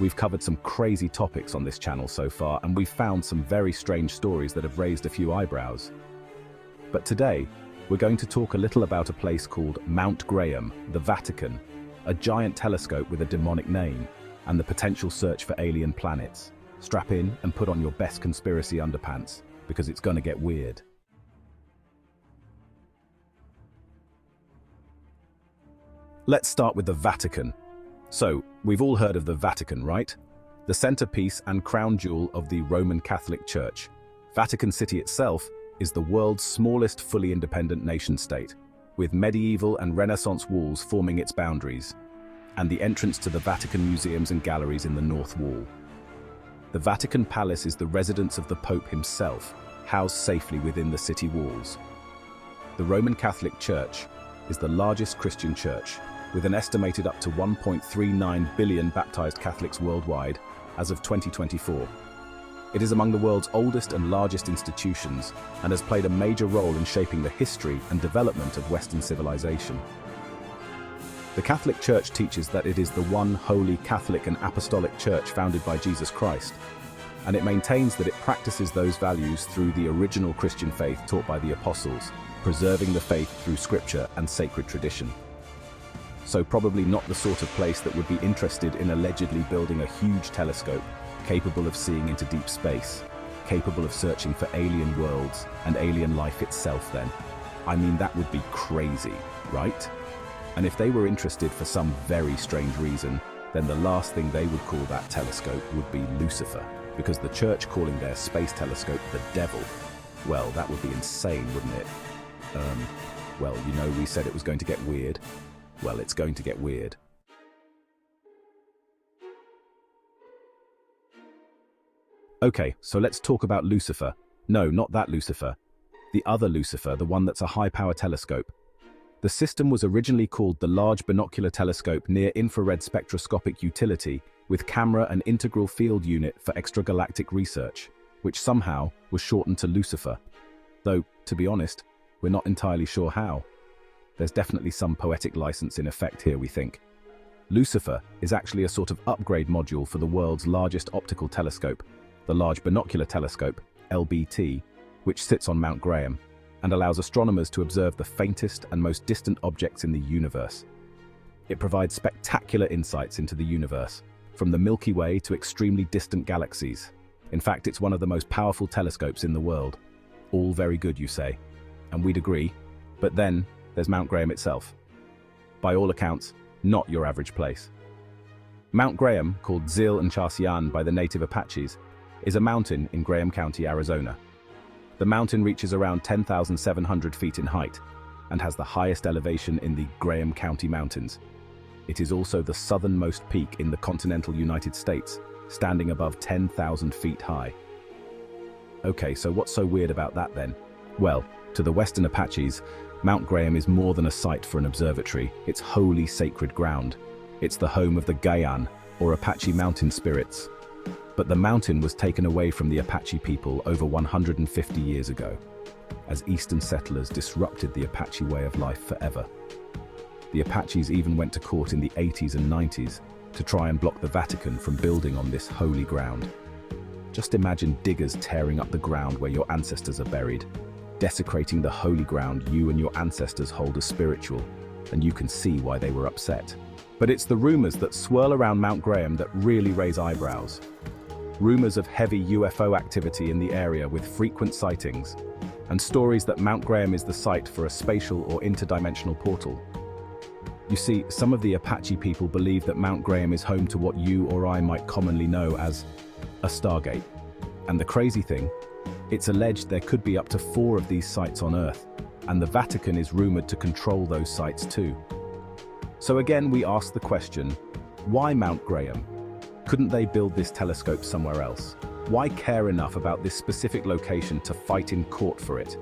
We've covered some crazy topics on this channel so far, and we've found some very strange stories that have raised a few eyebrows. But today, we're going to talk a little about a place called Mount Graham, the Vatican, a giant telescope with a demonic name, and the potential search for alien planets. Strap in and put on your best conspiracy underpants, because it's gonna get weird. Let's start with the Vatican. So, we've all heard of the Vatican, right? The centerpiece and crown jewel of the Roman Catholic Church. Vatican City itself is the world's smallest fully independent nation-state, with medieval and Renaissance walls forming its boundaries, and the entrance to the Vatican museums and galleries in the North Wall. The Vatican Palace is the residence of the Pope himself, housed safely within the city walls. The Roman Catholic Church is the largest Christian church, with an estimated up to 1.39 billion baptized Catholics worldwide as of 2024. It is among the world's oldest and largest institutions and has played a major role in shaping the history and development of Western civilization. The Catholic Church teaches that it is the one holy Catholic and Apostolic Church founded by Jesus Christ, and it maintains that it practices those values through the original Christian faith taught by the apostles, preserving the faith through scripture and sacred tradition. So probably not the sort of place that would be interested in allegedly building a huge telescope capable of seeing into deep space, capable of searching for alien worlds and alien life itself then. I mean, that would be crazy, right? And if they were interested for some very strange reason, then the last thing they would call that telescope would be Lucifer, because the church calling their space telescope the devil, well, that would be insane, wouldn't it? Well, you know, we said it was going to get weird. Well, it's going to get weird. Okay, so let's talk about Lucifer. No, not that Lucifer. The other Lucifer, the one that's a high-power telescope. The system was originally called the Large Binocular Telescope Near Infrared Spectroscopic Utility, with camera and integral field unit for extragalactic research, which somehow was shortened to Lucifer. Though, to be honest, we're not entirely sure how. There's definitely some poetic license in effect here, we think. Lucifer is actually a sort of upgrade module for the world's largest optical telescope, the Large Binocular Telescope, LBT, which sits on Mount Graham, and allows astronomers to observe the faintest and most distant objects in the universe. It provides spectacular insights into the universe, from the Milky Way to extremely distant galaxies. In fact, it's one of the most powerful telescopes in the world. All very good, you say, and we'd agree, but then there's Mount Graham itself. By all accounts, not your average place. Mount Graham, called Zil and Charsian by the native Apaches, is a mountain in Graham County, Arizona. The mountain reaches around 10,700 feet in height and has the highest elevation in the Graham County Mountains. It is also the southernmost peak in the continental United States, standing above 10,000 feet high. Okay, so what's so weird about that then? Well, to the Western Apaches, Mount Graham is more than a site for an observatory. It's holy sacred ground. It's the home of the Gayan, or Apache mountain spirits. But the mountain was taken away from the Apache people over 150 years ago, as Eastern settlers disrupted the Apache way of life forever. The Apaches even went to court in the 80s and 90s to try and block the Vatican from building on this holy ground. Just imagine diggers tearing up the ground where your ancestors are buried, desecrating the holy ground you and your ancestors hold as spiritual, and you can see why they were upset. But it's the rumors that swirl around Mount Graham that really raise eyebrows. Rumors of heavy UFO activity in the area with frequent sightings, and stories that Mount Graham is the site for a spatial or interdimensional portal. You see, some of the Apache people believe that Mount Graham is home to what you or I might commonly know as a Stargate. And the crazy thing, it's alleged there could be up to 4 of these sites on Earth, and the Vatican is rumored to control those sites too. So again, we ask the question, why Mount Graham? Couldn't they build this telescope somewhere else? Why care enough about this specific location to fight in court for it?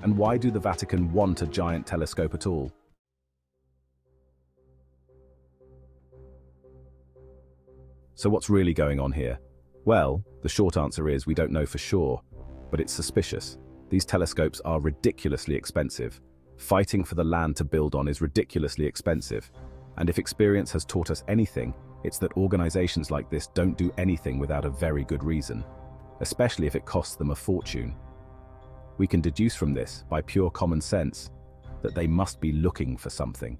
And why do the Vatican want a giant telescope at all? So what's really going on here? Well, the short answer is we don't know for sure, but it's suspicious. These telescopes are ridiculously expensive. Fighting for the land to build on is ridiculously expensive. And if experience has taught us anything, It's that organizations like this don't do anything without a very good reason, especially if it costs them a fortune. We can deduce from this, by pure common sense, that they must be looking for something.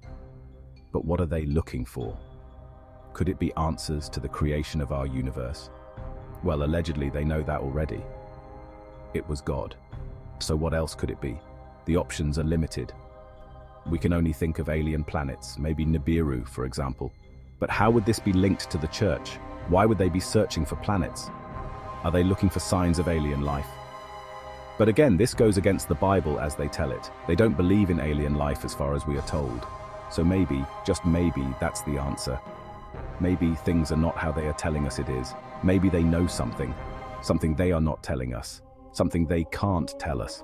But what are they looking for? Could it be answers to the creation of our universe? Well, allegedly they know that already. It was God. So what else could it be? The options are limited. We can only think of alien planets, maybe Nibiru, for example. But how would this be linked to the church? Why would they be searching for planets? Are they looking for signs of alien life? But again, this goes against the Bible as they tell it. They don't believe in alien life as far as we are told. So maybe, just maybe, that's the answer. Maybe things are not how they are telling us it is. Maybe they know something they are not telling us, something they can't tell us.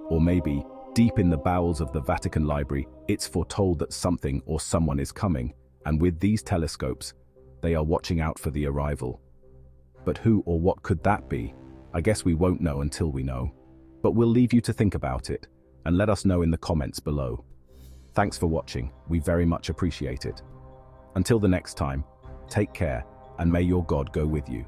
Or maybe, deep in the bowels of the Vatican Library, it's foretold that something or someone is coming, and with these telescopes, they are watching out for the arrival. But who or what could that be? I guess we won't know until we know. But we'll leave you to think about it, and let us know in the comments below. Thanks for watching, we very much appreciate it. Until the next time, take care, and may your God go with you.